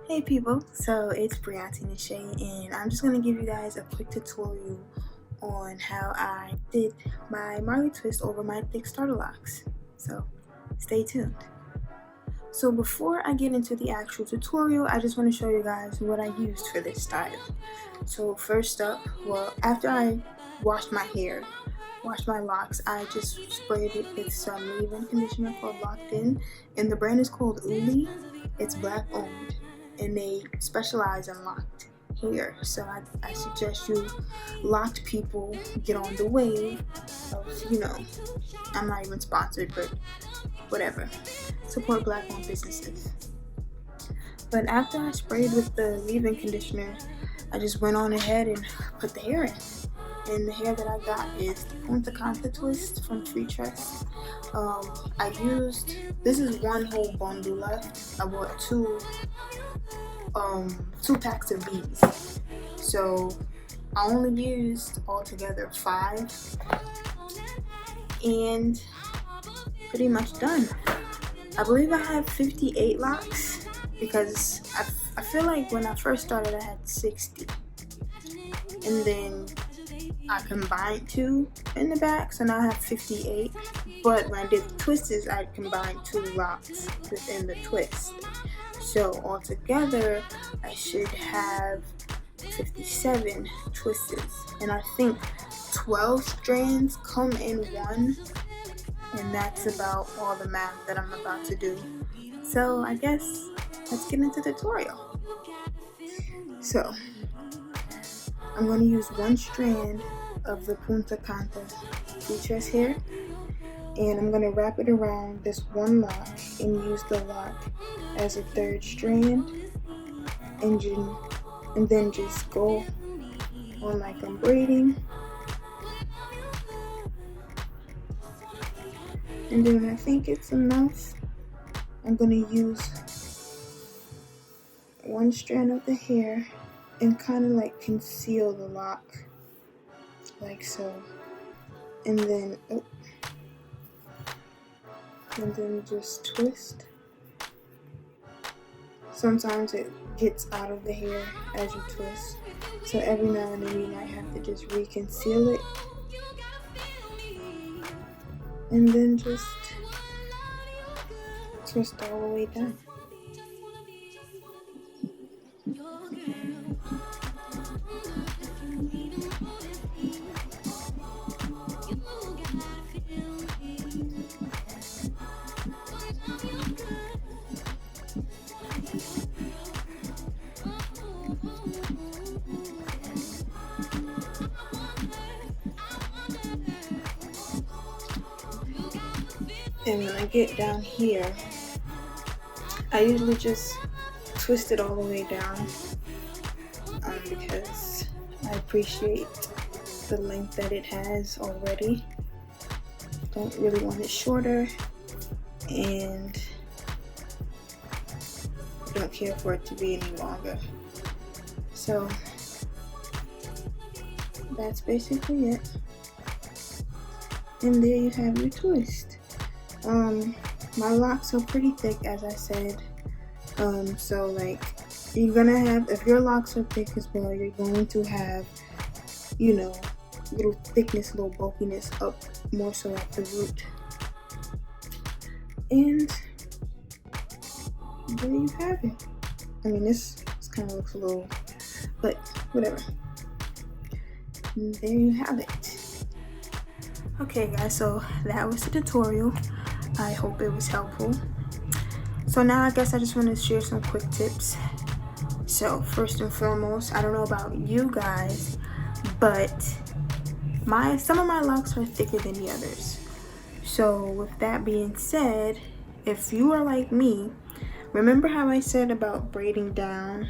Hey people, so it's Brianti Nishay, and I'm just going to give you guys a quick tutorial on how I did my Marley twist over my thick starter locks. So stay tuned. So before I get into the actual tutorial, I just want to show you guys what I used for this style. So first up, after I washed my hair, washed my locks, I just sprayed it with some leave-in conditioner called Locked, and the brand is called Ooli. It's black owned, and they specialize in locked hair. So I suggest you locked people get on the wave of, I'm not even sponsored, but whatever. Support black owned businesses. But after I sprayed with the leave-in conditioner, I just went on ahead and put the hair in. And the hair that I got is the Punta twist from Freetress. This is one whole bundle left. I bought two packs of these. So I only used altogether 5 and pretty much done. I believe I have 58 locks because I feel like when I first started I had 60. And then I combined 2 in the back, so now I have 58. But when I did the twists, I combined 2 locks within the twist. So altogether, I should have 57 twists. And I think 12 strands come in one. And that's about all the math that I'm about to do. So I guess let's get into the tutorial. So I'm going to use 1 strand of the Punta Freetress hair, and I'm going to wrap it around this one lock and use the lock as a 3rd strand, and then just go on like I'm braiding. And then when I think it's enough, I'm going to use 1 strand of the hair and kind of like conceal the lock like so, and then just twist. Sometimes it gets out of the hair as you twist, so every now and then you might have to just reconceal it, and then just twist all the way down. And when I get down here, I usually just twist it all the way down because I appreciate the length that it has already. Don't really want it shorter, and don't care for it to be any longer. So that's basically it. And there you have your twist. My locks are pretty thick, as I said. So like you're gonna have, if your locks are thick as well, you're going to have, little thickness, little bulkiness up more so at the root. And there you have it. I mean, this kind of looks a little, but whatever. And there you have it. Okay guys, so that was the tutorial. I hope it was helpful. So now I guess I just want to share some quick tips. So first and foremost, I don't know about you guys, but some of my locks are thicker than the others. So with that being said, if you are like me, remember how I said about braiding down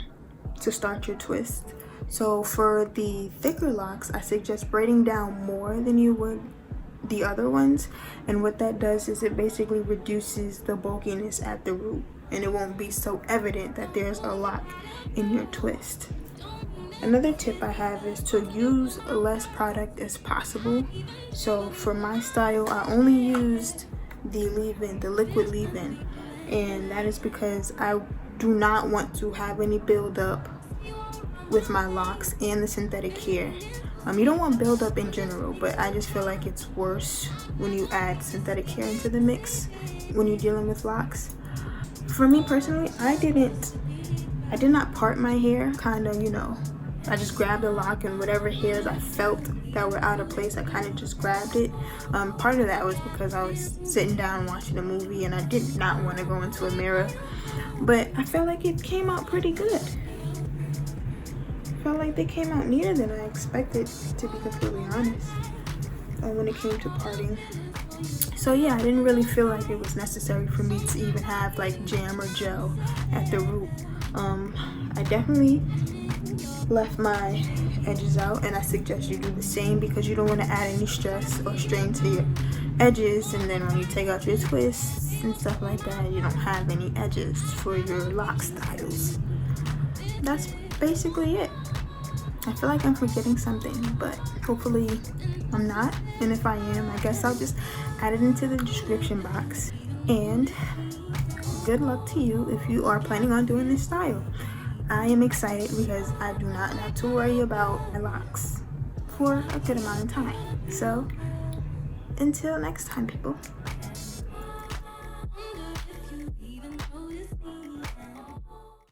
to start your twist? So for the thicker locks, I suggest braiding down more than you would the other ones, and what that does is it basically reduces the bulkiness at the root, and it won't be so evident that there's a lock in your twist. Another tip I have is to use less product as possible. So for my style, I only used the liquid leave-in, and that is because I do not want to have any buildup with my locks and the synthetic hair. You don't want buildup in general, but I just feel like it's worse when you add synthetic hair into the mix when you're dealing with locks. For me personally, I did not part my hair. Kind of, you know, I just grabbed a lock, and whatever hairs I felt that were out of place, I kind of just grabbed it. Part of that was because I was sitting down watching a movie and I did not want to go into a mirror, but I felt like it came out pretty good. Felt like they came out neater than I expected, to be completely honest, when it came to parting. So yeah, I didn't really feel like it was necessary for me to even have like jam or gel at the root. I definitely left my edges out, and I suggest you do the same because you don't want to add any stress or strain to your edges, and then when you take out your twists and stuff like that, you don't have any edges for your lock styles. That's basically it. I feel like I'm forgetting something, but hopefully I'm not, and if I am, I guess I'll just add it into the description box. And good luck to you if you are planning on doing this style. I am excited because I do not have to worry about my locks for a good amount of time. So until next time, people.